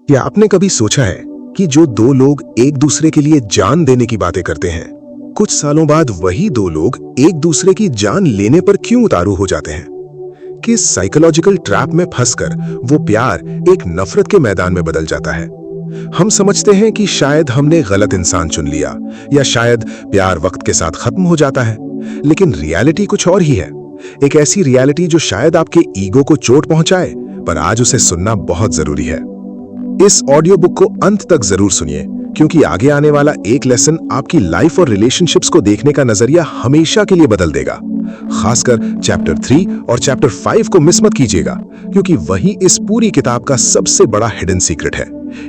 क्या आपने कभी सोचा है कि जो दो लोग एक दूसरे के लिए जान देने की बातें करते हैं, कुछ सालों बाद वही दो लोग एक दूसरे की जान लेने पर क्यों उतारू हो जाते हैं? किस साइकोलॉजिकल ट्रैप में फंसकर वो प्यार एक नफरत के मैदान में बदल जाता है? हम समझते हैं कि शायद हमने गलत इंसान चुन लिया, या शायद प्यार वक्त के साथ खत्म हो जाता है, लेकिन रियलिटी कुछ और ही है। एक ऐसी रियलिटी जो शायद आपके ईगो को चोट पहुंचाए, पर आज उसे सुनना बहुत जरूरी है। इस ऑडियो बुक को अंत तक जरूर सुनिए, क्योंकि आगे आने वाला एक लेसन आपकी लाइफ और रिलेशनशिप्स को देखने का नजरिया हमेशा के लिए बदल देगा। खासकर चैप्टर 3 और चैप्टर 5 को मिस मत कीजिएगा, क्योंकि वही इस पूरी किताब का सबसे बड़ा हिडन सीक्रेट है।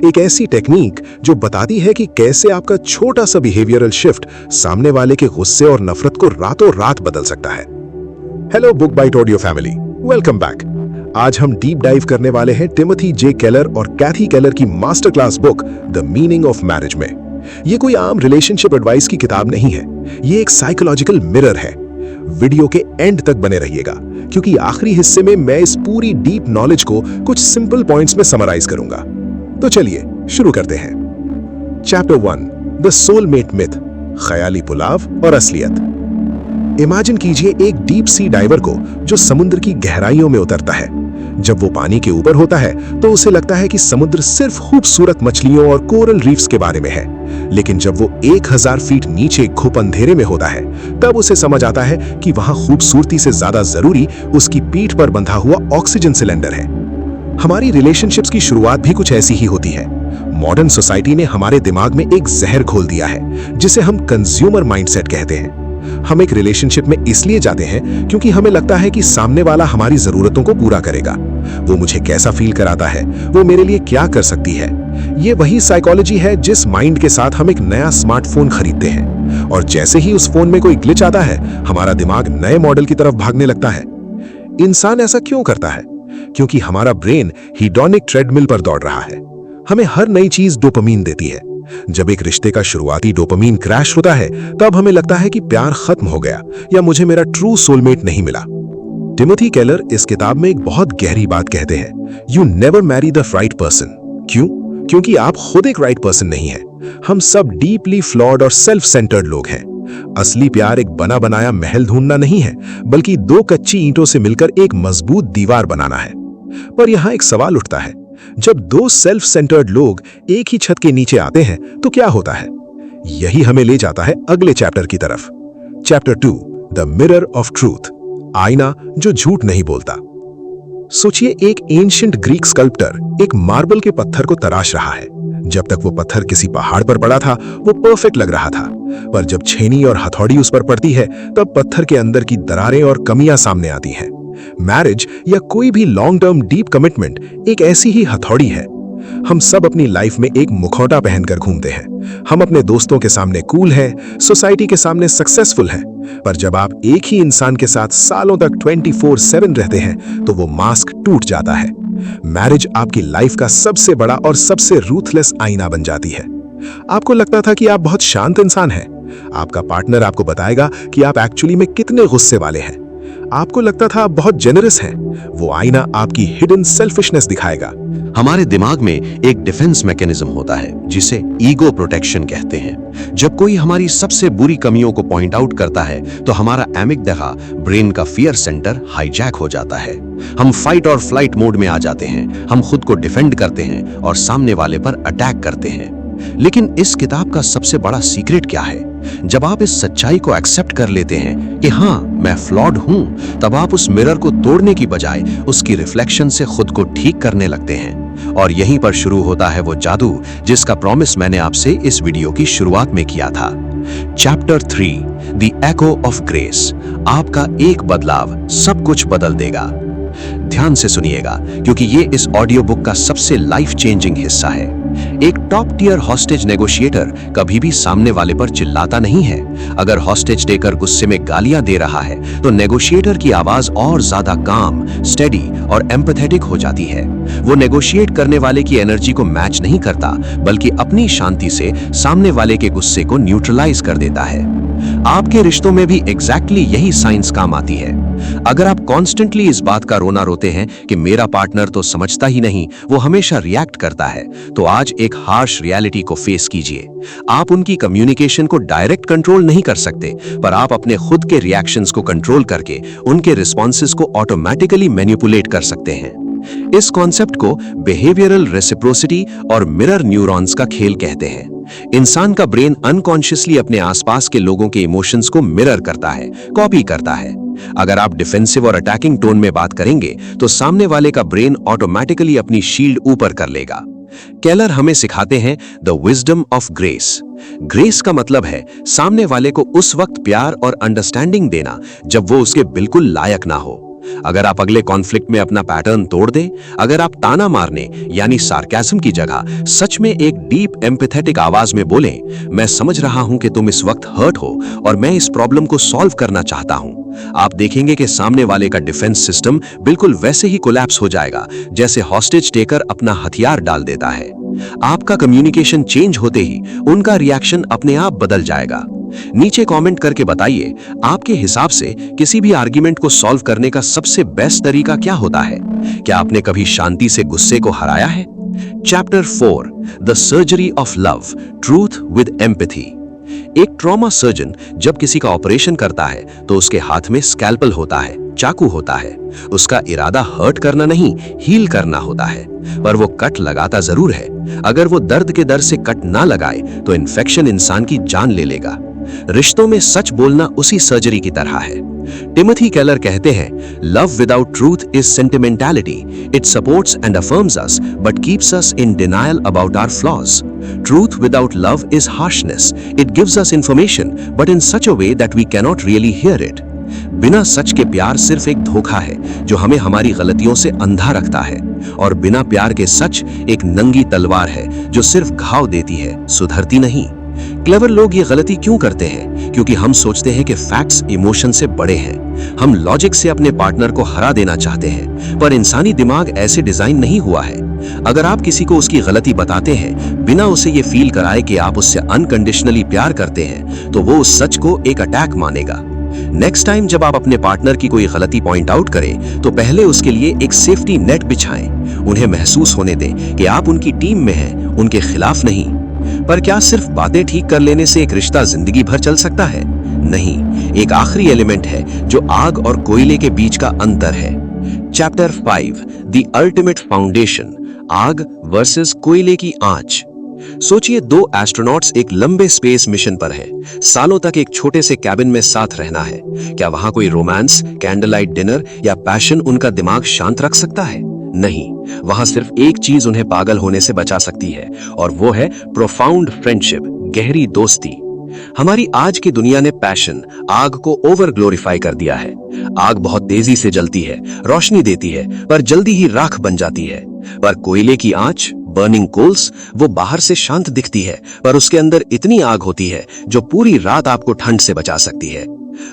एक ऐसी टेक्निक जो बताती है कि कैसे आपका छोटा सा बिहेवियरल शिफ्ट सामने वाले के गुस्से और नफरत को रातों रात बदल सकता है। Hello Book Bite audio family, welcome back. आज हम डीप डाइव करने वाले हैं टिमोथी जे केलर और कैथी केलर की master class book the meaning of marriage में। ये कोई आम रिलेशनशिप एडवाइस की किताब नहीं है, ये एक साइकोलॉजिकल मिरर है। वीडियो के एंड तक बने रहिएगा, क्योंकि आखिरी हिस्से में मैं इस पूरी डीप नॉलेज को कुछ सिंपल पॉइंट्स में समराइज करूंगा। तो चलिए शुरू करते हैं। चैप्टर 1, द सोलमेट मिथ, ख्याली पुलाव और असलियत। इमेजिन कीजिए एक डीप सी डाइवर को जो समुद्र की गहराइयों में उतरता है। जब वो पानी के ऊपर होता है तो उसे लगता है कि समुद्र सिर्फ खूबसूरत मछलियों और कोरल रीफ्स के बारे में है, लेकिन जब वो 1000 फीट नीचे घुप अंधेरे में होता है, तब उसे समझ आता है कि वहां खूबसूरती से ज्यादा जरूरी उसकी पीठ पर बंधा हुआ ऑक्सीजन सिलेंडर है। हमारी रिलेशनशिप्स की शुरुआत भी कुछ ऐसी ही होती है। मॉडर्न सोसाइटी ने हमारे दिमाग में एक जहर घोल दिया है, जिसे हम कंज्यूमर माइंडसेट कहते हैं। हम एक रिलेशनशिप में इसलिए जाते हैं क्योंकि हमें लगता है कि सामने वाला हमारी जरूरतों को पूरा करेगा। वो मुझे कैसा फील कराता है, वो मेरे लिए क्या कर सकती है। ये वही साइकोलॉजी है जिस माइंड के साथ हम एक नया स्मार्टफोन खरीदते हैं, और जैसे ही उस फोन में कोई ग्लिच आता है, हमारा दिमाग नए मॉडल की तरफ भागने लगता है। इंसान ऐसा क्यों करता है? क्योंकि हमारा ब्रेन हीडोनिक ट्रेडमिल पर दौड़ रहा है। हमें हर नई चीज डोपामीन देती है। जब एक रिश्ते का शुरुआती डोपामीन क्रैश होता है, तब हमें लगता है कि प्यार खत्म हो गया, या मुझे मेरा ट्रू सोलमेट नहीं मिला। टिमोथी केलर इस किताब में एक बहुत गहरी बात कहते हैं, you never marry the right person. क्यों? क्योंकि आप खुद एक राइट पर्सन नहीं है। हम सब डीपली फ्लॉड और सेल्फ सेंटर्ड लोग हैं। असली प्यार एक बना बनाया महल ढूंढना नहीं है, बल्कि 2 कच्ची ईंटों से मिलकर एक मजबूत दीवार बनाना है। पर यहाँ एक सवाल उठता है, जब 2 सेल्फ सेंटर्ड लोग एक ही छत के नीचे आते हैं तो क्या होता है? यही हमें ले जाता है अगले चैप्टर की तरफ। Chapter 2, the mirror of truth, आईना जो झूठ नहीं बोलता। सोचिए, एक एंशिएंट ग्रीक स्कल्प्टर एक मार्बल के पत्थर को तराश रहा है। जब तक वो पत्थर किसी पहाड़ पर पड़ा था, वो परफेक्ट लग रहा था, पर जब छेनी और हथौड़ी उस पर पड़ती है, तब पत्थर के अंदर की दरारें और कमियां सामने आती हैं। मैरिज या कोई भी लॉन्ग टर्म डीप कमिटमेंट एक ऐसी ही हथौड़ी है। हम सब अपनी लाइफ में एक मुखौटा पहनकर घूमते हैं। हम अपने दोस्तों के सामने कूल हैं, सोसाइटी के सामने सक्सेसफुल हैं, पर जब आप एक ही इंसान के साथ सालों तक 24/7 रहते हैं, तो वो मास्क टूट जाता है। मैरिज आपकी लाइफ का सबसे बड़ा और सबसे रूथलेस आईना बन जाती है। आपको लगता था कि आप बहुत शांत इंसान हैं। आपका पार्टनर आपको बताएगा कि आप एक्चुअली में कितने गुस्से वाले हैं। आपको लगता था आप बहुत जेनरस हैं। वो आईना आपकी हिडन सेल्फिशनेस दिखाएगा। हमारे दिमाग में एक डिफेंस मैकेनिज्म होता है जिसे ईगो प्रोटेक्शन कहते हैं। जब कोई हमारी सबसे बुरी कमियों को पॉइंट आउट करता है, तो हमारा एमिगडाला, ब्रेन का फियर सेंटर, हाईजैक हो जाता है। हम फाइट और फ्लाइट मोड में आ जाते हैं। हम खुद को डिफेंड करते हैं और सामने वाले पर अटैक करते हैं। लेकिन इस किताब का सबसे बड़ा सीक्रेट क्या है? जब आप इस सच्चाई को एक्सेप्ट कर लेते हैं कि हाँ, मैं फ्लॉड हूं, तब आप उस मिरर को तोड़ने की बजाय उसकी रिफ्लेक्शन से खुद को ठीक करने लगते हैं। और यहीं पर शुरू होता है वो जादू जिसका प्रॉमिस मैंने आपसे इस वीडियो की शुरुआत में किया था। Chapter 3, the echo of grace, आपका एक बदलाव सब कुछ बदल देगा। ध्यान से सुनिएगा, क्योंकि ये इस ऑडियो बुक का सबसे लाइफ चेंजिंग हिस्सा है। एक टॉप टियर हॉस्टेज नेगोशिएटर कभी भी सामने वाले पर चिल्लाता नहीं है। अगर हॉस्टेज टेकर गुस्से में गालियां दे रहा है, तो नेगोशिएटर की आवाज और ज्यादा काम, स्टेडी और एम्पैथेटिक हो जाती है। वो नेगोशिएट करने वाले की एनर्जी को मैच नहीं करता, बल्कि अपनी शांति से सामने वाले के गुस्से को न्यूट्रलाइज कर देता है। आपके रिश्तों में भी एग्जैक्टली यही साइंस काम आती है। अगर आप कॉन्स्टेंटली इस बात का रोना रोते हैं कि मेरा पार्टनर तो समझता ही नहीं, वो हमेशा रिएक्ट करता है, तो आज एक हार्श रियलिटी को फेस कीजिए। आप उनकी कम्युनिकेशन को डायरेक्ट कंट्रोल नहीं कर सकते, पर आप अपने खुद के रिएक्शंस को कंट्रोल करके उनके रिस्पॉन्सेस को ऑटोमेटिकली मैनिपुलेट कर सकते हैं। इस कॉन्सेप्ट को बिहेवियरल रेसिप्रोसिटी और मिरर न्यूरॉन्स का खेल कहते हैं। इंसान का ब्रेन अनकॉन्शियसली अपने आसपास के लोगों के इमोशंस को मिरर करता है, कॉपी करता है। अगर आप डिफेंसिव और अटैकिंग टोन में बात करेंगे तो सामने वाले का ब्रेन ऑटोमेटिकली अपनी शील्ड ऊपर कर लेगा। केलर हमें सिखाते हैं the wisdom of grace. Grace का मतलब है सामने वाले को उस वक्त प्यार और अंडरस्टैंडिंग देना जब वो उसके बिल्कुल लायक ना हो। अगर आप अगले कॉन्फ्लिक्ट में अपना पैटर्न तोड़ दें, अगर आप ताना मारने यानी सार्केज्म की जगह सच में एक डीप एम्पैथेटिक आवाज में बोलें, मैं समझ रहा हूं कि तुम इस वक्त हर्ट हो और मैं इस प्रॉब्लम को सॉल्व करना चाहता हूं, आप देखेंगे कि सामने वाले का डिफेंस सिस्टम बिल्कुल वैसे ही कोलैप्स हो जाएगा जैसे हॉस्टेज टेकर अपना हथियार डाल देता है। आपका कम्युनिकेशन चेंज होते ही उनका रिएक्शन अपने आप बदल जाएगा। नीचे कमेंट करके बताइए, आपके हिसाब से किसी भी आर्गुमेंट को सॉल्व करने का सबसे बेस्ट तरीका क्या होता है? क्या आपने कभी शांति से गुस्से को हराया है? Chapter 4 the surgery of love, truth with empathy. एक ट्रॉमा सर्जन जब किसी का ऑपरेशन करता है तो उसके हाथ में स्कैल्पल होता है, चाकू होता है। उसका इरादा हर्ट करना नहीं, हील करना होता है, पर वो कट लगाता जरूर है। अगर वो दर्द के डर से कट ना लगाए तो इन्फेक्शन इंसान की जान ले लेगा। रिश्तों में सच बोलना उसी सर्जरी की तरह है। टिमोथी केलर कहते हैं, love without truth is sentimentality, it supports and affirms us but keeps us in denial about our flaws. Truth without love is harshness, it gives us information but in such a way that we cannot really hear it. बिना सच के प्यार सिर्फ एक धोखा है जो हमें हमारी गलतियों से अंधा रखता है, और बिना प्यार के सच एक नंगी तलवार है जो सिर्फ घाव देती है, सुधरती नहीं। क्लेवर लोग ये गलती क्यों करते हैं? क्योंकि हम सोचते हैं कि फैक्ट्स इमोशन से बड़े हैं। हम लॉजिक से अपने पार्टनर को हरा देना चाहते हैं, पर इंसानी दिमाग ऐसे डिजाइन नहीं हुआ है। अगर आप किसी को उसकी गलती बताते हैं बिना उसे ये फील कराए कि आप उससे अनकंडीशनली प्यार करते हैं, तो वो उस सच को एक अटैक मानेगा। नेक्स्ट टाइम जब आप अपने पार्टनर की कोई गलती पॉइंट आउट करें तो पहले उसके लिए एक सेफ्टी नेट बिछाएं। उन्हें महसूस होने दें कि आप उनकी टीम में हैं, उनके खिलाफ नहीं। पर क्या सिर्फ बातें ठीक कर लेने से एक रिश्ता जिंदगी भर चल सकता है? नहीं, एक आखिरी एलिमेंट है जो आग और कोयले के बीच का अंतर है। चैप्टर 5 द अल्टीमेट फाउंडेशन, आग वर्सेस कोयले की आंच। सोचिए, दो एस्ट्रोनॉट्स एक लंबे स्पेस मिशन पर हैं। सालों तक एक छोटे से कैबिन में साथ रहना है। क्या वहां कोई रोमांस, कैंडल लाइट डिनर या पैशन उनका दिमाग शांत रख सकता है? नहीं, वहां सिर्फ एक चीज उन्हें पागल होने से बचा सकती है, और वो है प्रोफाउंड फ्रेंडशिप, गहरी दोस्ती। हमारी आज की दुनिया ने पैशन, आग को ओवर ग्लोरीफाई कर दिया है। आग बहुत तेजी से जलती है, रोशनी देती है, पर जल्दी ही राख बन जाती है। पर कोयले की आंच, बर्निंग कोल्स, वो बाहर से शांत दिखती है, पर उसके अंदर इतनी आग होती है जो पूरी रात आपको ठंड से बचा सकती है।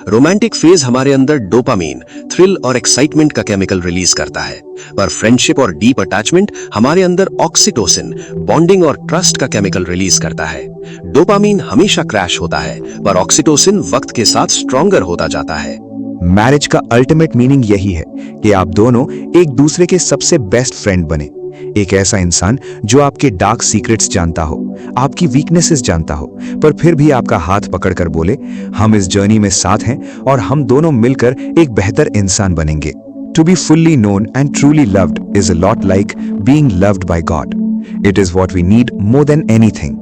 रोमांटिक फेज हमारे अंदर डोपामीन, थ्रिल और एक्साइटमेंट का केमिकल रिलीज करता है, पर फ्रेंडशिप और डीप अटैचमेंट हमारे अंदर ऑक्सीटोसिन, बॉन्डिंग और ट्रस्ट का केमिकल रिलीज करता है। डोपामीन हमेशा क्रैश होता है, पर ऑक्सीटोसिन वक्त के साथ स्ट्रॉन्गर होता जाता है। मैरिज का अल्टीमेट मीनिंग यही है कि आप दोनों एक दूसरे के सबसे बेस्ट फ्रेंड बने। एक ऐसा इंसान जो आपके डार्क सीक्रेट्स जानता हो, आपकी वीकनेसेस जानता हो, पर फिर भी आपका हाथ पकड़कर बोले, हम इस जर्नी में साथ हैं और हम दोनों मिलकर एक बेहतर इंसान बनेंगे। To be fully known and truly loved is a lot like being loved by God. It is what we need more than anything.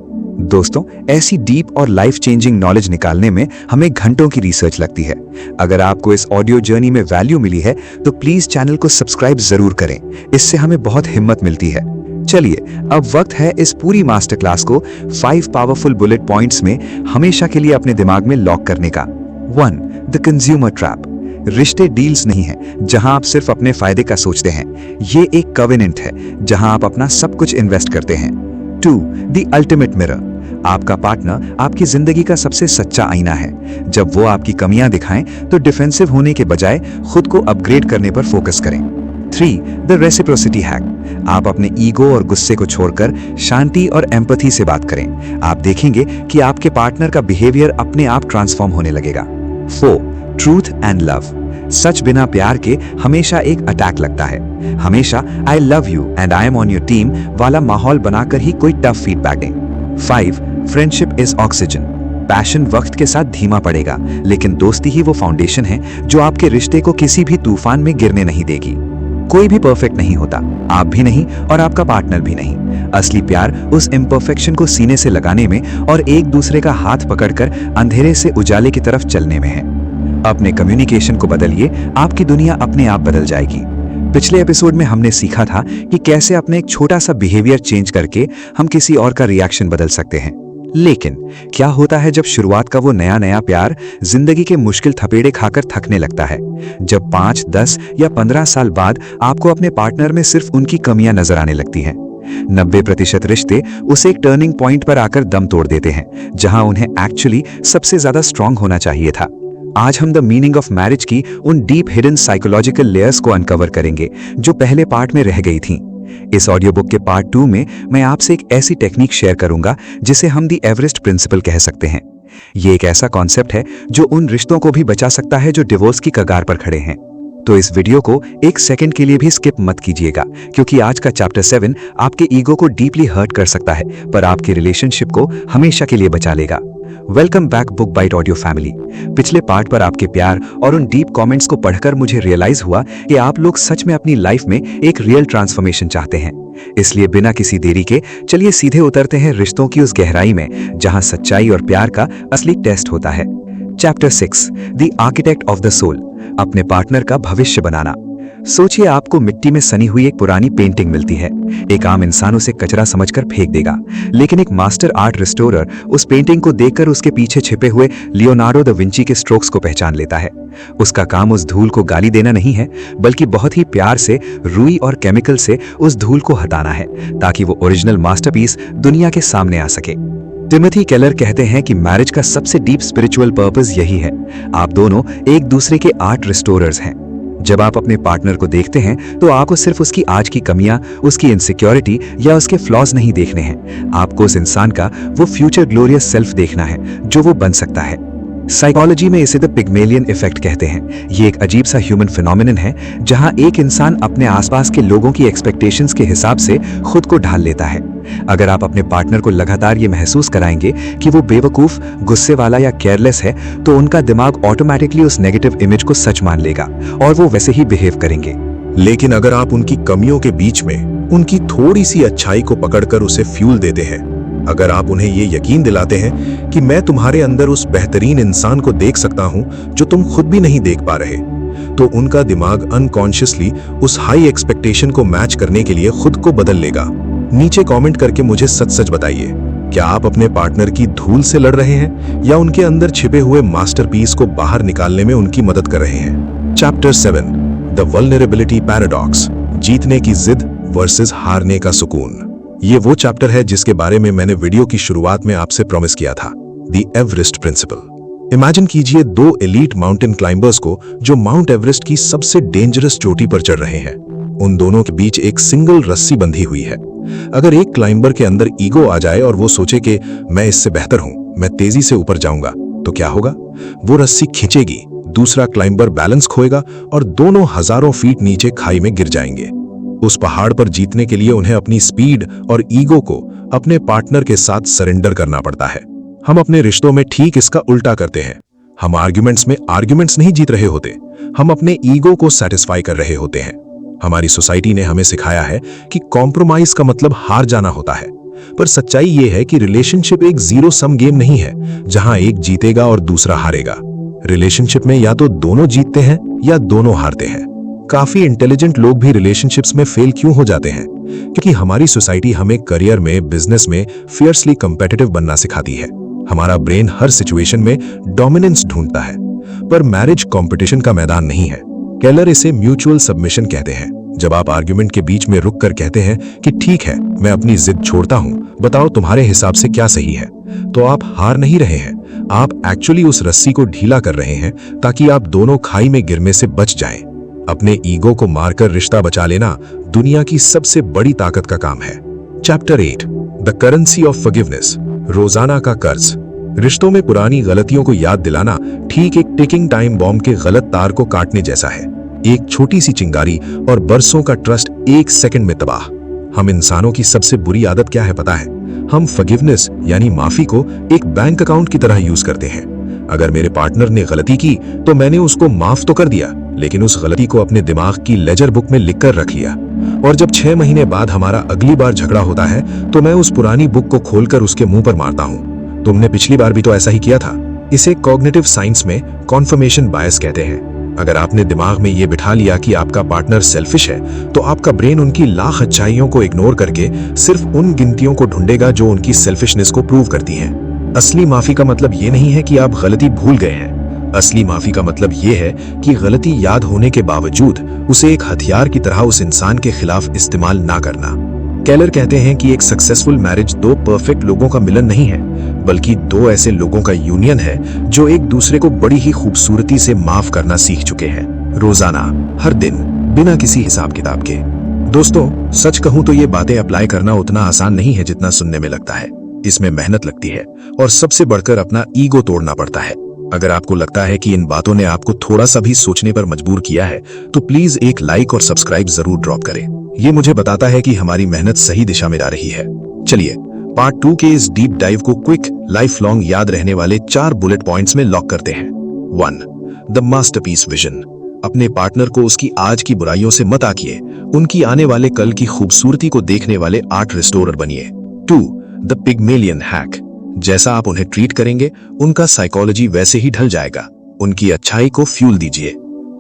दोस्तों, ऐसी डीप और लाइफ चेंजिंग नॉलेज निकालने में हमें घंटों की रिसर्च लगती है। अगर आपको इस ऑडियो जर्नी में वैल्यू मिली है तो प्लीज चैनल को सब्सक्राइब जरूर करें, इससे हमें बहुत हिम्मत मिलती है। चलिए, अब वक्त है इस पूरी मास्टर क्लास को 5 पावरफुल बुलेट पॉइंट्स में हमेशा के लिए अपने दिमाग में लॉक करने का। 1. The consumer trap. रिश्ते डील्स नहीं है जहां आप सिर्फ अपने फायदे का सोचते हैं। ये एक कवेनेंट है जहां आप अपना सब कुछ इन्वेस्ट करते हैं। 2. The ultimate mirror. आपका पार्टनर आपकी जिंदगी का सबसे सच्चा आईना है। जब वो आपकी कमियां दिखाएं तो डिफेंसिव होने के बजाय खुद को अपग्रेड करने पर फोकस करें। 3. The reciprocity hack. आप अपने ईगो और गुस्से को छोड़कर शांति और एम्पैथी से बात करें। आप देखेंगे कि आपके पार्टनर का बिहेवियर अपने आप ट्रांसफॉर्म होने लगेगा। 4. Truth and love. सच बिना प्यार के हमेशा एक अटैक लगता है। हमेशा I love you and I am on your team वाला माहौल बनाकर ही कोई टफ फीडबैक दें। 5. Friendship is oxygen. पैशन वक्त के साथ धीमा पड़ेगा, लेकिन दोस्ती ही वो फाउंडेशन है जो आपके रिश्ते को किसी भी तूफान में गिरने नहीं देगी। कोई भी परफेक्ट नहीं होता, आप भी नहीं और आपका पार्टनर भी नहीं। असली प्यार उस इम्परफेक्शन को सीने से लगाने में और एक दूसरे का हाथ पकड़कर अंधेरे से उजाले की तरफ चलने में है। अपने कम्युनिकेशन को बदलिए, आपकी दुनिया अपने आप बदल जाएगी। पिछले एपिसोड में हमने सीखा था कि कैसे अपने एक छोटा सा बिहेवियर चेंज करके हम किसी और का रिएक्शन बदल सकते हैं। लेकिन क्या होता है जब शुरुआत का वो नया नया प्यार जिंदगी के मुश्किल थपेड़े खाकर थकने लगता है? जब 5, 10 या 15 साल बाद आपको अपने पार्टनर में सिर्फ उनकी कमियां नजर आने लगती हैं। 90% रिश्ते उस एक टर्निंग पॉइंट पर आकर दम तोड़ देते हैं जहां उन्हें एक्चुअली सबसे ज्यादा स्ट्रांग होना चाहिए था। आज हम द मीनिंग ऑफ मैरिज की उन डीप हिडन साइकोलॉजिकल लेयर्स को अनकवर करेंगे जो पहले पार्ट में रह गई थीं। इस ऑडियो बुक के पार्ट 2 में मैं आपसे एक ऐसी टेक्निक शेयर करूंगा जिसे हम दी एवरेस्ट प्रिंसिपल कह सकते हैं। ये एक ऐसा कॉन्सेप्ट है जो उन रिश्तों को भी बचा सकता है जो डिवोर्स की कगार पर खड़े हैं। तो इस वीडियो को एक सेकंड के लिए भी स्किप मत कीजिएगा, क्योंकि आज का चैप्टर 7 आपके ईगो को डीपली हर्ट कर सकता है पर आपके रिलेशनशिप को हमेशा के लिए बचा लेगा। Welcome back Book Bite audio family. पिछले पार्ट पर आपके प्यार और उन डीप कमेंट्स को पढ़कर मुझे रियलाइज हुआ कि आप लोग सच में अपनी लाइफ में एक रियल ट्रांसफॉर्मेशन चाहते हैं। इसलिए बिना किसी देरी के चलिए सीधे उतरते हैं रिश्तों की उस गहराई में जहां सच्चाई और प्यार का असली टेस्ट होता है। Chapter 6, the architect of the soul. अपने पार्टनर का भविष्य बनाना। सोचिए आपको मिट्टी में सनी हुई एक पुरानी पेंटिंग मिलती है। एक आम इंसान उसे कचरा समझकर फेंक देगा, लेकिन एक मास्टर आर्ट रिस्टोरर उस पेंटिंग को देखकर उसके पीछे छिपे हुए लियोनार्डो द विंची के स्ट्रोक्स को पहचान लेता है। उसका काम उस धूल को गाली देना नहीं है, बल्कि बहुत ही प्यार से रुई और केमिकल से उस धूल को हटाना है ताकि वो ओरिजिनल मास्टरपीस दुनिया के सामने आ सके। टिमोथी केलर कहते हैं कि मैरिज का सबसे डीप स्पिरिचुअल पर्पस यही है। आप दोनों एक दूसरे के आर्ट रिस्टोरर्स हैं। जब आप अपने पार्टनर को देखते हैं तो आपको सिर्फ उसकी आज की कमियां, उसकी इनसिक्योरिटी या उसके फ्लॉज नहीं देखने हैं। आपको उस इंसान का वो फ्यूचर ग्लोरियस सेल्फ देखना है जो वो बन सकता है। साइकोलॉजी में इसे द पिग्मेलियन इफेक्ट कहते हैं। ये एक अजीब सा ह्यूमन फिनोमिनन है जहां एक इंसान अपने आसपास के लोगों की एक्सपेक्टेशंस के हिसाब से खुद को ढाल लेता है। अगर आप अपने पार्टनर को लगातार ये महसूस कराएंगे कि वो बेवकूफ, गुस्से वाला या केयरलेस है, तो उनका दिमाग ऑटोमेटिकली उस नेगेटिव इमेज को सच मान लेगा और वो वैसे ही बिहेव करेंगे। लेकिन अगर आप उनकी कमियों के बीच में उनकी थोड़ी सी अच्छाई को पकड़कर उसे फ्यूल देते हैं, अगर आप उन्हें ये यकीन दिलाते हैं कि मैं तुम्हारे अंदर उस बेहतरीन इंसान को देख सकता हूं जो तुम खुद भी नहीं देख पा रहे, तो उनका दिमाग अनकॉन्शियसली उस हाई एक्सपेक्टेशन को मैच करने के लिए खुद को बदल लेगा। नीचे कमेंट करके मुझे सच सच बताइए, क्या आप अपने पार्टनर की धूल से लड़ रहे हैं या उनके अंदर छिपे हुए मास्टरपीस को बाहर निकालने में उनकी मदद कर रहे हैं? Chapter 7, the vulnerability paradox. जीतने की जिद वर्सेस हारने का सुकून। ये वो चैप्टर है जिसके बारे में मैंने वीडियो की शुरुआत में आपसे प्रॉमिस किया था, द एवरेस्ट प्रिंसिपल। इमेजिन कीजिए 2 एलीट माउंटेन क्लाइंबर्स को जो माउंट एवरेस्ट की सबसे डेंजरस चोटी पर चढ़ रहे हैं। उन दोनों के बीच एक सिंगल रस्सी बंधी हुई है। अगर एक क्लाइंबर के अंदर ईगो आ जाए और वो सोचे कि मैं इससे बेहतर हूं, मैं तेजी से ऊपर जाऊंगा, तो क्या होगा? वो रस्सी खींचेगी, दूसरा क्लाइंबर बैलेंस खोएगा और दोनों हजारों फीट नीचे खाई में गिर जाएंगे। उस पहाड़ पर जीतने के लिए उन्हें अपनी स्पीड और ईगो को अपने पार्टनर के साथ सरेंडर करना पड़ता है। हम अपने रिश्तों में ठीक इसका उल्टा करते हैं। हम आर्ग्यूमेंट्स में आर्ग्यूमेंट्स नहीं जीत रहे होते, हम अपने ईगो को सेटिस्फाई कर रहे होते हैं। हमारी सोसाइटी ने हमें सिखाया है कि कॉम्प्रोमाइज का मतलब हार जाना होता है, पर सच्चाई ये है कि रिलेशनशिप एक जीरो सम गेम नहीं है जहां एक जीतेगा और दूसरा हारेगा। रिलेशनशिप में या तो दोनों जीतते हैं या दोनों हारते हैं। काफी इंटेलिजेंट लोग भी रिलेशनशिप्स में फेल क्यों हो जाते हैं? क्योंकि हमारी सोसाइटी हमें करियर में, बिजनेस में फियर्सली कंपेटिटिव बनना सिखाती है। हमारा ब्रेन हर सिचुएशन में डोमिनेंस ढूंढता है, पर मैरिज कंपटीशन का मैदान नहीं है। केलर इसे म्यूचुअल सबमिशन कहते हैं। जब आप आर्ग्यूमेंट के बीच में रुक कर कहते हैं कि ठीक है, मैं अपनी जिद छोड़ता हूं, बताओ तुम्हारे हिसाब से क्या सही है, तो आप हार नहीं रहे हैं, आप एक्चुअली उस रस्सी को ढीला कर रहे हैं ताकि आप दोनों खाई में गिरने से बच जाएं। अपने ईगो को मारकर रिश्ता बचा लेना दुनिया की सबसे बड़ी ताकत का काम है। Chapter 8, the currency of forgiveness. रोजाना का कर्ज। रिश्तों में पुरानी गलतियों को याद दिलाना ठीक एक टिकिंग टाइम बॉम्ब के गलत तार को काटने जैसा है। एक छोटी सी चिंगारी और बरसों का ट्रस्ट एक सेकंड में तबाह। हम इंसानों की सबसे बुरी आदत क्या है पता है? हम फॉरगिवनेस यानी माफी को एक बैंक अकाउंट की तरह यूज करते हैं। अगर मेरे पार्टनर ने गलती की तो मैंने उसको माफ तो कर दिया, लेकिन उस गलती को अपने दिमाग की लेजर बुक में लिखकर रख लिया। और जब 6 महीने बाद हमारा अगली बार झगड़ा होता है तो मैं उस पुरानी बुक को खोलकर उसके मुंह पर मारता हूं, तुमने पिछली बार भी तो ऐसा ही किया था। इसे कॉग्निटिव साइंस में कॉन्फर्मेशन बायस कहते हैं। अगर आपने दिमाग में ये बिठा लिया कि आपका पार्टनर सेल्फिश है, तो आपका ब्रेन उनकी लाख अच्छाइयों को इग्नोर करके सिर्फ उन गिनतियों को ढूंढेगा जो उनकी सेल्फिशनेस को प्रूव करती हैं। असली माफी का मतलब ये नहीं है कि आप गलती भूल गए हैं। असली माफी का मतलब ये है कि गलती याद होने के बावजूद उसे एक हथियार की तरह उस इंसान के खिलाफ इस्तेमाल ना करना। केलर कहते हैं कि एक सक्सेसफुल मैरिज 2 परफेक्ट लोगों का मिलन नहीं है, बल्कि 2 ऐसे लोगों का यूनियन है जो एक दूसरे को बड़ी ही खूबसूरती से माफ करना सीख चुके हैं, रोजाना, हर दिन, बिना किसी हिसाब किताब के। दोस्तों, सच कहूं तो ये बातें अप्लाई करना उतना आसान नहीं है जितना सुनने में लगता है। इसमें मेहनत लगती है और सबसे बढ़कर अपना ईगो तोड़ना पड़ता है। अगर आपको लगता है कि इन बातों ने आपको थोड़ा सा भी सोचने पर मजबूर किया है, तो प्लीज एक लाइक और सब्सक्राइब जरूर ड्रॉप करें। ये मुझे बताता है कि हमारी मेहनत सही दिशा में जा रही है। चलिए पार्ट 2 के इस डीप डाइव को क्विक, लाइफ लॉन्ग याद रहने वाले 4 बुलेट पॉइंट्स में लॉक करते हैं। 1. The masterpiece vision. अपने पार्टनर को उसकी आज की बुराइयों से मत आकिए, उनकी आने वाले कल की खूबसूरती को देखने वाले आर्ट रिस्टोरर बनिए। 2. The Pygmalion hack. जैसा आप उन्हें ट्रीट करेंगे, उनका साइकोलॉजी वैसे ही ढल जाएगा। उनकी अच्छाई को फ्यूल दीजिए।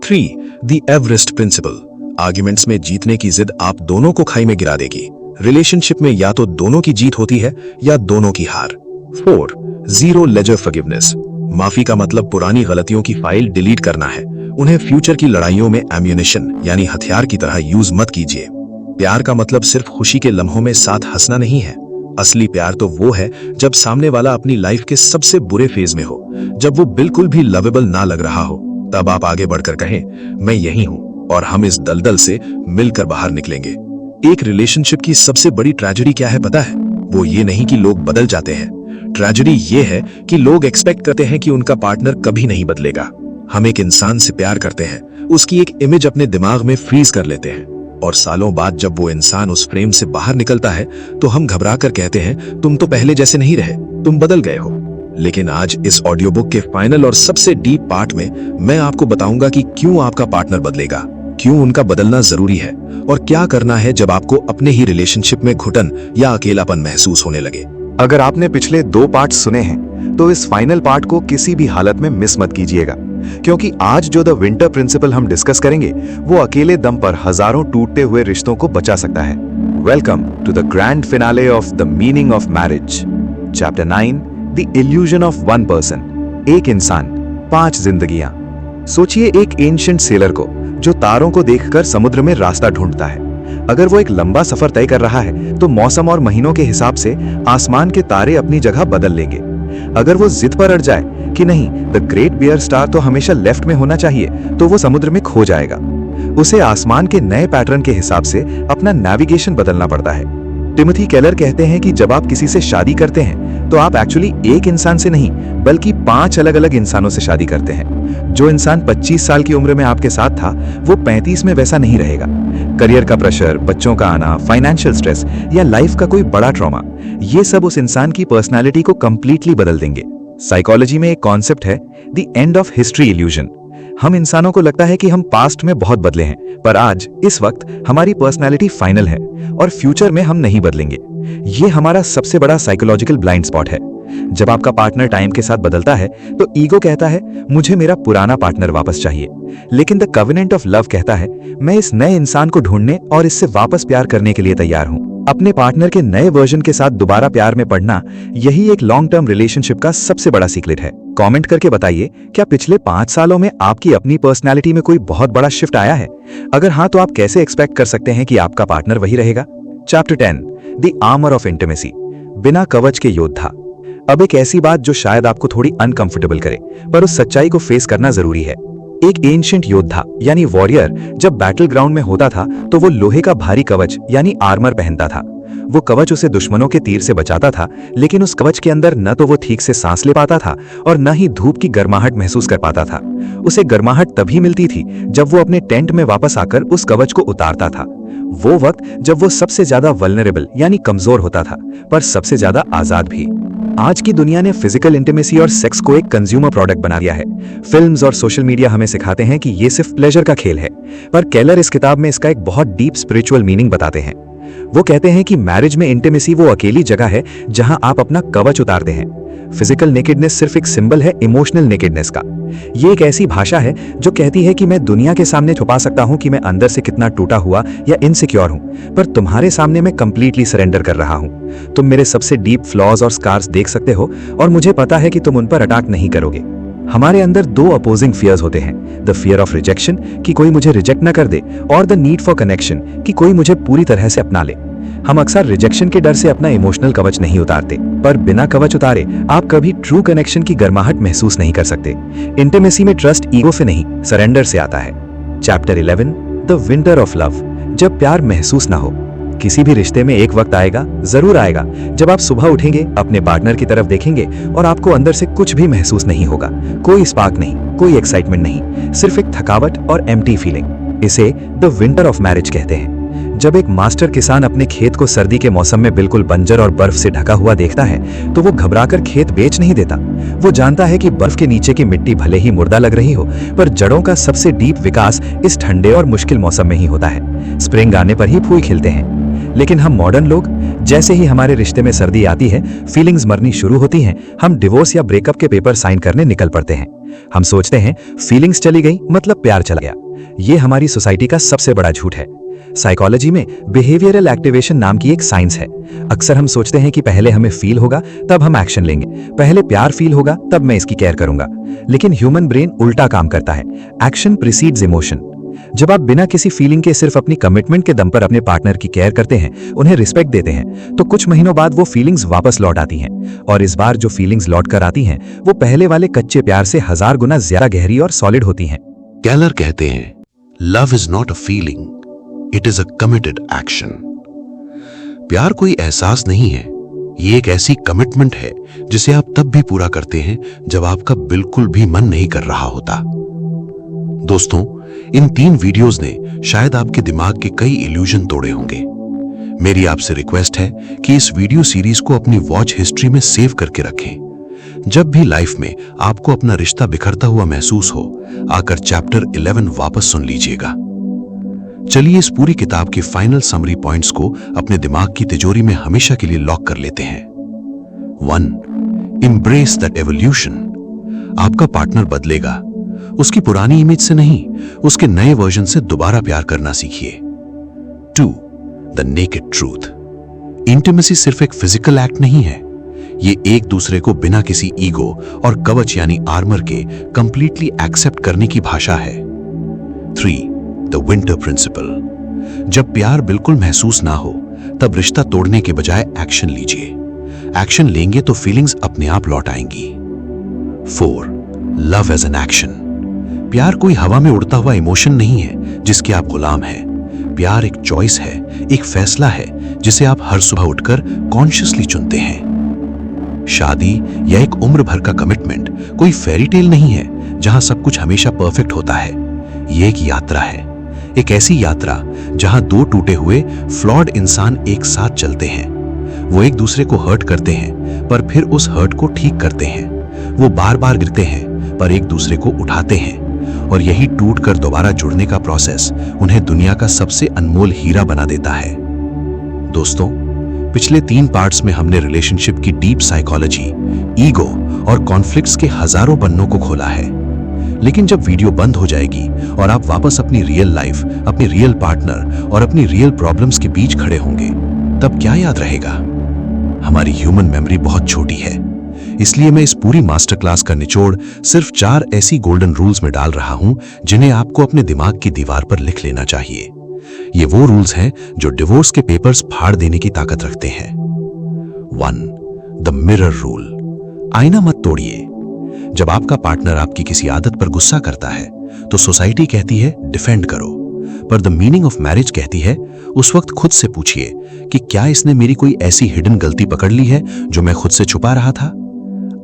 3. The Everest principal. आर्ग्यूमेंट्स में जीतने की जिद आप दोनों को खाई में गिरा देगी। रिलेशनशिप में या तो दोनों की जीत होती है या दोनों की हार। 4. Zero ledger forgiveness. माफी का मतलब पुरानी गलतियों की फाइल डिलीट करना है। उन्हें फ्यूचर की लड़ाइयों में एम्यूनिशन यानी हथियार की तरह यूज मत कीजिए। प्यार का मतलब सिर्फ खुशी के लम्हों में साथ हंसना नहीं है। असली प्यार तो वो है जब सामने वाला अपनी लाइफ के सबसे बुरे फेज में हो, जब वो बिल्कुल भी लवेबल ना लग रहा हो, तब आप आगे बढ़कर कहें, मैं यही हूं और हम इस दलदल से मिलकर बाहर निकलेंगे। एक रिलेशनशिप की सबसे बड़ी ट्रेजेडी क्या है पता है? वो ये नहीं कि लोग बदल जाते हैं। ट्रेजेडी ये है कि लोग एक्सपेक्ट करते हैं कि उनका पार्टनर कभी नहीं बदलेगा। हम एक इंसान से प्यार करते हैं, उसकी एक इमेज अपने दिमाग में फ्रीज कर लेते हैं, और सालों बाद जब वो इंसान उस फ्रेम से बाहर निकलता है तो हम घबरा कर कहते हैं, तुम तो पहले जैसे नहीं रहे, तुम बदल गए हो। लेकिन आज इस ऑडियो बुक के फाइनल और सबसे डीप पार्ट में मैं आपको बताऊंगा कि क्यों आपका पार्टनर बदलेगा, क्यों उनका बदलना जरूरी है, और क्या करना है जब आपको अपने ही रिलेशनशिप में घुटन या अकेलापन महसूस होने लगे। अगर आपने पिछले 2 पार्ट सुने हैं तो इस फाइनल पार्ट को किसी भी हालत में मिस मत कीजिएगा, क्योंकि आज जो द विंटर प्रिंसिपल हम डिस्कस करेंगे वो अकेले दम पर हजारों टूटते हुए रिश्तों को बचा सकता है। Welcome to the grand finale of the meaning of marriage, chapter 9, the illusion of one person. एक इंसान, 5 जिंदगियां। सोचिए एक एंशिएंट सेलर को जो तारों को देखकर समुद्र में रास्ता ढूंढता है। अगर वो एक लंबा सफर तय कर रहा है तो मौसम और महीनों के हिसाब से आसमान के तारे अपनी जगह बदल लेंगे। अगर वो जिद पर अड़ जाए कि नहीं, द ग्रेट बियर स्टार तो हमेशा लेफ्ट में होना चाहिए, तो वो समुद्र में खो जाएगा। उसे आसमान के नए पैटर्न के हिसाब से अपना नेविगेशन बदलना पड़ता है। टिमोथी केलर कहते हैं कि जब आप किसी से शादी करते हैं तो आप एक्चुअली एक इंसान से नहीं बल्कि 5 अलग अलग इंसानों से शादी करते हैं। जो इंसान 25 साल की उम्र में आपके साथ था वो 35 में वैसा नहीं रहेगा। करियर का प्रेशर, बच्चों का आना, फाइनेंशियल स्ट्रेस या लाइफ का कोई बड़ा ट्रॉमा, ये सब उस इंसान की पर्सनालिटी को कंप्लीटली बदल देंगे। साइकोलॉजी में एक कॉन्सेप्ट है the end of history illusion. हम इंसानों को लगता है कि हम पास्ट में बहुत बदले हैं, पर आज इस वक्त हमारी पर्सनालिटी फाइनल है और फ्यूचर में हम नहीं बदलेंगे। ये हमारा सबसे बड़ा साइकोलॉजिकल ब्लाइंड स्पॉट है। जब आपका पार्टनर टाइम के साथ बदलता है तो ईगो कहता है मुझे मेरा पुराना पार्टनर वापस चाहिए, लेकिन द कवेनेंट ऑफ लव कहता है मैं इस नए इंसान को ढूंढने और इससे वापस प्यार करने के लिए तैयार हूं। अपने पार्टनर के नए वर्जन के साथ दोबारा प्यार में पड़ना, यही एक लॉन्ग टर्म रिलेशनशिप का सबसे बड़ा सीक्रेट है। कमेंट करके बताइए, क्या पिछले 5 सालों में आपकी अपनी पर्सनालिटी में कोई बहुत बड़ा शिफ्ट आया है? अगर हाँ, तो आप कैसे एक्सपेक्ट कर सकते हैं कि आपका पार्टनर वही रहेगा? Chapter 10, the armour of intimacy. बिना कवच के योद्धा। अब एक ऐसी बात जो शायद आपको थोड़ी अनकंफर्टेबल करे, पर उस सच्चाई को फेस करना जरूरी है। एक एंशिएंट योद्धा यानी वॉरियर जब बैटल ग्राउंड में होता था तो वो लोहे का भारी कवच यानी आर्मर पहनता था। वो कवच उसे दुश्मनों के तीर से बचाता था, लेकिन उस कवच के अंदर न तो वो ठीक से सांस ले पाता था और न ही धूप की गर्माहट महसूस कर पाता था। उसे गर्माहट तभी मिलती थी जब वो अपने टेंट में वापस आकर उस कवच को उतारता था। वो वक्त जब वो सबसे ज्यादा वल्नरेबल यानी कमजोर होता था, पर सबसे ज्यादा आजाद भी। आज की दुनिया ने फिजिकल इंटीमेसी और सेक्स को एक कंज्यूमर प्रोडक्ट बना दिया है। फिल्म्स और सोशल मीडिया हमें सिखाते हैं कि ये सिर्फ प्लेजर का खेल है, पर केलर इस किताब में इसका एक बहुत डीप स्पिरिचुअल मीनिंग बताते हैं। वो कहते हैं कि मैरिज में इंटीमेसी वो अकेली जगह है जहां आप अपना कवच उतारते हैं। फिजिकल नेकेडनेस सिर्फ एक सिंबल है इमोशनल नेकेडनेस का। ये एक ऐसी भाषा है जो कहती है कि मैं दुनिया के सामने छुपा सकता हूं कि मैं अंदर से कितना टूटा हुआ या इनसिक्योर हूं, पर तुम्हारे सामने मैं कंप्लीटली सरेंडर कर रहा हूं। तुम मेरे सबसे डीप फ्लॉज और स्कार्स देख सकते हो और मुझे पता है कि तुम उन पर अटैक नहीं करोगे। हमारे अंदर दो अपोजिंग फियर्स होते हैं, द फियर ऑफ रिजेक्शन कि कोई मुझे रिजेक्ट ना कर दे, और द नीड फॉर कनेक्शन कि कोई मुझे पूरी तरह से अपना ले। हम अक्सर रिजेक्शन के डर से अपना इमोशनल कवच नहीं उतारते, पर बिना कवच उतारे आप कभी ट्रू कनेक्शन की गर्माहट महसूस नहीं कर सकते। इंटीमेसी में ट्रस्ट ईगो से नहीं, सरेंडर से आता है। Chapter 11, the winter of love. जब प्यार महसूस ना हो। किसी भी रिश्ते में एक वक्त आएगा, जरूर आएगा, जब आप सुबह उठेंगे, अपने पार्टनर की तरफ देखेंगे और आपको अंदर से कुछ भी महसूस नहीं होगा। कोई स्पार्क नहीं, कोई एक्साइटमेंट नहीं, सिर्फ एक थकावट और एम्प्टी फीलिंग। इसे द विंटर ऑफ मैरिज कहते हैं। जब एक मास्टर किसान अपने खेत को सर्दी के मौसम में बिल्कुल बंजर और बर्फ से ढका हुआ देखता है, तो वो घबराकर खेत बेच नहीं देता। वो जानता है कि बर्फ के नीचे की मिट्टी भले ही मुर्दा लग रही हो, पर जड़ों का सबसे डीप विकास इस ठंडे और मुश्किल मौसम में ही होता है। स्प्रिंग आने पर ही फूल खिलते हैं। लेकिन हम मॉडर्न लोग, जैसे ही हमारे रिश्ते में सर्दी आती है, फीलिंग्स मरनी शुरू होती हैं, हम डिवोर्स या ब्रेकअप के पेपर साइन करने निकल पड़ते हैं। हम सोचते हैं फीलिंग्स चली गई मतलब प्यार चला गया। ये हमारी सोसाइटी का सबसे बड़ा झूठ है। साइकोलॉजी में बिहेवियरल एक्टिवेशन नाम की एक साइंस है। अक्सर हम सोचते हैं कि पहले हमें फील होगा तब हम एक्शन लेंगे, पहले प्यार फील होगा तब मैं इसकी केयर करूंगा। लेकिन ह्यूमन ब्रेन उल्टा काम करता है। Action precedes emotion. जब आप बिना किसी फीलिंग के सिर्फ अपनी कमिटमेंट के दम पर अपने पार्टनर की केयर करते हैं, उन्हें रिस्पेक्ट देते हैं, तो कुछ महीनों बाद वो फीलिंग्स वापस लौट आती हैं। और इस बार जो फीलिंग्स लौट कर आती हैं, वो पहले वाले कच्चे प्यार से 1000 गुना ज्यादा गहरी और सॉलिड होती हैं। केलर कहते हैं, love is not a feeling, it is a committed action. प्यार कोई एहसास नहीं है, ये एक ऐसी कमिटमेंट है जिसे आप तब भी पूरा करते हैं जब आपका बिल्कुल भी मन नहीं कर रहा होता। दोस्तों, इन 3 वीडियोस ने शायद आपके दिमाग के कई इल्यूजन तोड़े होंगे। मेरी आपसे रिक्वेस्ट है कि इस वीडियो सीरीज को अपनी वॉच हिस्ट्री में सेव करके रखें। जब भी लाइफ में आपको अपना रिश्ता बिखरता हुआ महसूस हो, आकर चैप्टर 11 वापस सुन लीजिएगा। चलिए इस पूरी किताब के फाइनल समरी पॉइंट्स को अपने दिमाग की तिजोरी में हमेशा के लिए लॉक कर लेते हैं। 1. Embrace that evolution। आपका पार्टनर बदलेगा, उसकी पुरानी इमेज से नहीं, उसके नए वर्जन से दोबारा प्यार करना सीखिए। 2. The naked truth। इंटीमेसी सिर्फ एक फिजिकल एक्ट नहीं है, ये एक दूसरे को बिना किसी ईगो और कवच यानी आर्मर के कंप्लीटली एक्सेप्ट करने की भाषा है। 3. The winter principle। जब प्यार बिल्कुल महसूस ना हो, तब रिश्ता तोड़ने के बजाय एक्शन लीजिए। एक्शन लेंगे तो फीलिंग्स अपने आप लौट आएंगी। 4. Love as an action। प्यार कोई हवा में उड़ता हुआ इमोशन नहीं है जिसके आप गुलाम हैं। प्यार एक चॉइस है, एक फैसला है जिसे आप हर सुबह उठकर कॉन्शियसली चुनते हैं। शादी या एक उम्र भर का कमिटमेंट कोई फेरी टेल नहीं है जहां सब कुछ हमेशा परफेक्ट होता है। ये एक यात्रा है, एक ऐसी यात्रा जहां 2 टूटे हुए फ्लॉड इंसान एक साथ चलते हैं। वो एक दूसरे को हर्ट करते हैं, पर फिर उस हर्ट को ठीक करते हैं। वो बार बार गिरते हैं, पर एक दूसरे को उठाते हैं, और यही टूट कर दोबारा जुड़ने का प्रोसेस उन्हें दुनिया का सबसे अनमोल हीरा बना देता है। दोस्तों, पिछले 3 पार्ट्स में हमने रिलेशनशिप की डीप साइकोलॉजी, ईगो और कॉन्फ्लिक्ट्स के हजारों पन्नों को खोला है। लेकिन जब वीडियो बंद हो जाएगी और आप वापस अपनी रियल लाइफ, अपनी रियल पार्टनर और अपनी रियल प्रॉब्लम्स के बीच खड़े होंगे, तब क्या याद रहेगा? हमारी ह्यूमन मेमोरी बहुत छोटी है, इसलिए मैं इस पूरी मास्टर क्लास का निचोड़ सिर्फ 4 ऐसी गोल्डन रूल्स में डाल रहा हूं जिन्हें आपको अपने दिमाग की दीवार पर लिख लेना चाहिए। ये वो रूल्स हैं जो डिवोर्स के पेपर्स फाड़ देने की ताकत रखते हैं। 1. The mirror rule. आईना मत तोड़िए। जब आपका पार्टनर आपकी किसी आदत पर गुस्सा करता है, तो सोसाइटी कहती है डिफेंड करो, पर द मीनिंग ऑफ मैरिज कहती है उस वक्त खुद से पूछिए कि क्या इसने मेरी कोई ऐसी हिडन गलती पकड़ ली है जो मैं खुद से छुपा रहा था।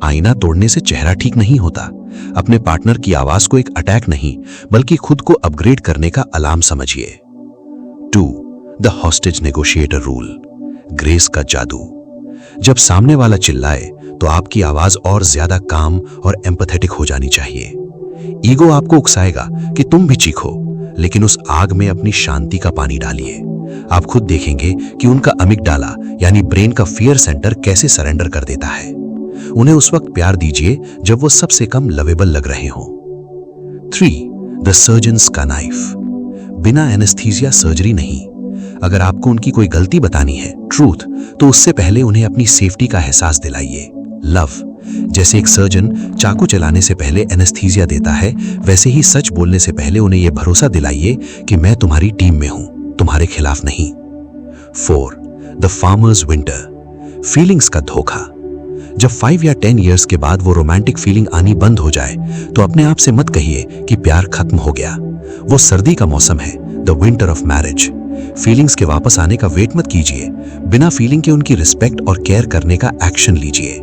आईना तोड़ने से चेहरा ठीक नहीं होता। अपने पार्टनर की आवाज को एक अटैक नहीं बल्कि खुद को अपग्रेड करने का अलार्म समझिए। 2. The hostage negotiator rule, grace का जादू। जब सामने वाला चिल्लाए तो आपकी आवाज और ज्यादा काम और एम्पैथेटिक हो जानी चाहिए। ईगो आपको उकसाएगा कि तुम भी चीखो, लेकिन उस आग में अपनी शांति का पानी डालिए। आप खुद देखेंगे कि उनका अमिगडाला यानी ब्रेन का फियर सेंटर कैसे सरेंडर कर देता है। उन्हें उस वक्त प्यार दीजिए जब वो सबसे कम लवेबल लग रहे हों। 3. द सर्जन्स का नाइफ, बिना एनेस्थीसिया सर्जरी नहीं। अगर आपको उनकी कोई गलती बतानी है, ट्रूथ, तो उससे पहले उन्हें अपनी सेफ्टी का एहसास दिलाइए। लव, जैसे एक सर्जन चाकू चलाने से पहले एनेस्थीसिया देता है, वैसे ही सच बोलने से पहले उन्हें यह भरोसा दिलाइए कि मैं तुम्हारी टीम में हूं, तुम्हारे खिलाफ नहीं। 4. द फार्मर्स विंटर, फीलिंग्स का धोखा। जब 5 या 10 इयर्स के बाद वो रोमांटिक फीलिंग आनी बंद हो जाए तो अपने आप से मत कहिए कि प्यार खत्म हो गया। वो सर्दी का मौसम है, the winter of marriage. Feelings के वापस आने का वेट मत कीजिए, बिना फीलिंग के उनकी रिस्पेक्ट और केयर करने का एक्शन लीजिए।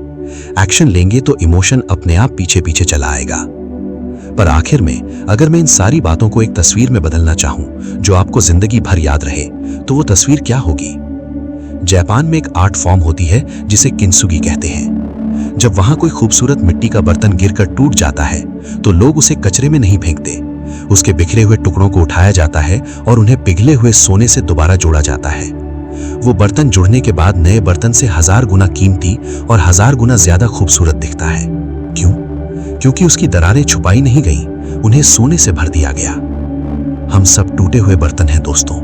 एक्शन लेंगे तो इमोशन अपने आप पीछे पीछे चला आएगा। पर आखिर में अगर मैं इन सारी बातों को एक तस्वीर में बदलना चाहूं जो आपको जिंदगी भर याद रहे, तो वो तस्वीर क्या होगी? जापान में एक आर्ट फॉर्म होती है जिसे किंसुगी कहते हैं। जब वहां कोई खूबसूरत मिट्टी का बर्तन गिरकर टूट जाता है तो लोग उसे कचरे में नहीं फेंकते, उसके बिखरे हुए टुकड़ों को उठाया जाता है और उन्हें पिघले हुए सोने से दोबारा जोड़ा जाता है। वो बर्तन जुड़ने के बाद नए बर्तन से 1000 गुना कीमती और 1000 गुना ज्यादा खूबसूरत दिखता है। क्यों? क्योंकि उसकी दरारें छुपाई नहीं गई, उन्हें सोने से भर दिया गया। हम सब टूटे हुए बर्तन हैं दोस्तों।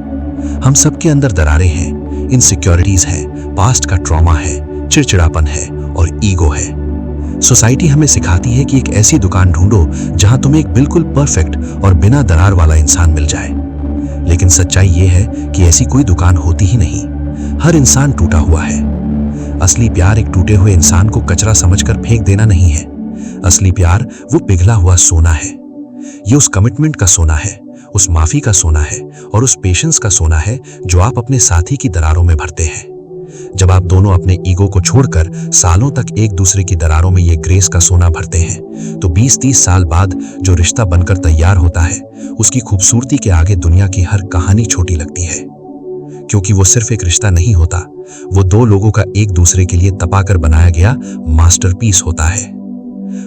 हम सबके अंदर दरारें हैं, इनसिक्योरिटीज है, पास्ट का ट्रॉमा है, चिड़चिड़ापन है और ईगो है। सोसाइटी हमें सिखाती है कि एक ऐसी दुकान ढूंढो जहां तुम्हें एक बिल्कुल परफेक्ट और बिना दरार वाला इंसान मिल जाए। लेकिन सच्चाई यह है कि ऐसी कोई दुकान होती ही नहीं। हर इंसान टूटा हुआ है। असली प्यार एक टूटे हुए इंसान को कचरा समझकर फेंक देना नहीं है। असली प्यार वो पिघला हुआ सोना है। ये उस कमिटमेंट का सोना है, उस माफी का सोना है और उस पेशेंस का सोना है जो आप अपने साथी की दरारों में भरते हैं। जब आप दोनों अपने ईगो को छोड़कर सालों तक एक दूसरे की दरारों में ये ग्रेस का सोना भरते हैं, तो 20-30 साल बाद जो रिश्ता बनकर तैयार होता है, उसकी खूबसूरती के आगे दुनिया की हर कहानी छोटी लगती है। क्योंकि वो सिर्फ एक रिश्ता नहीं होता, वो दो लोगों का एक दूसरे के लिए तपाकर बनाया गया मास्टरपीस होता है।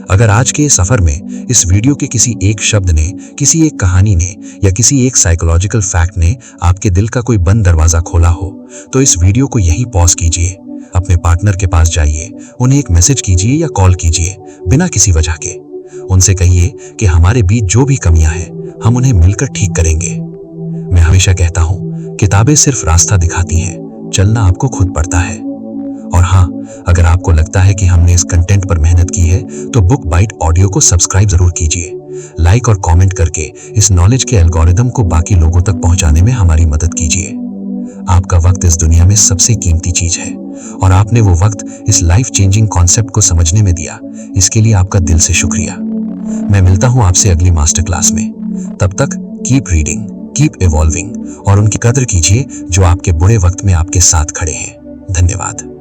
अगर आज के सफर में इस वीडियो के किसी एक शब्द ने, किसी एक कहानी ने या किसी एक साइकोलॉजिकल फैक्ट ने आपके दिल का कोई बंद दरवाजा खोला हो, तो इस वीडियो को यहीं पॉज कीजिए, अपने पार्टनर के पास जाइए, उन्हें एक मैसेज कीजिए या कॉल कीजिए बिना किसी वजह के। उनसे कहिए कि हमारे बीच जो भी कमियां हैं, हम उन्हें मिलकर ठीक करेंगे। मैं हमेशा कहता हूं, किताबें सिर्फ रास्ता दिखाती हैं, चलना आपको खुद पड़ता है। और हाँ, अगर आपको लगता है कि हमने इस कंटेंट पर मेहनत की है, तो बुक बाइट ऑडियो को सब्सक्राइब जरूर कीजिए। लाइक और कमेंट करके इस नॉलेज के एल्गोरिदम को बाकी लोगों तक पहुंचाने में हमारी मदद कीजिए। आपका वक्त इस दुनिया में सबसे कीमती चीज है और आपने वो वक्त इस लाइफ चेंजिंग कॉन्सेप्ट को समझने में दिया। इसके लिए आपका दिल से शुक्रिया। मैं मिलता हूं आपसे अगली मास्टर क्लास में। तब तक कीप रीडिंग, कीप इवॉल्विंग और उनकी कदर कीजिए जो आपके बुरे वक्त में आपके साथ खड़े हैं। धन्यवाद।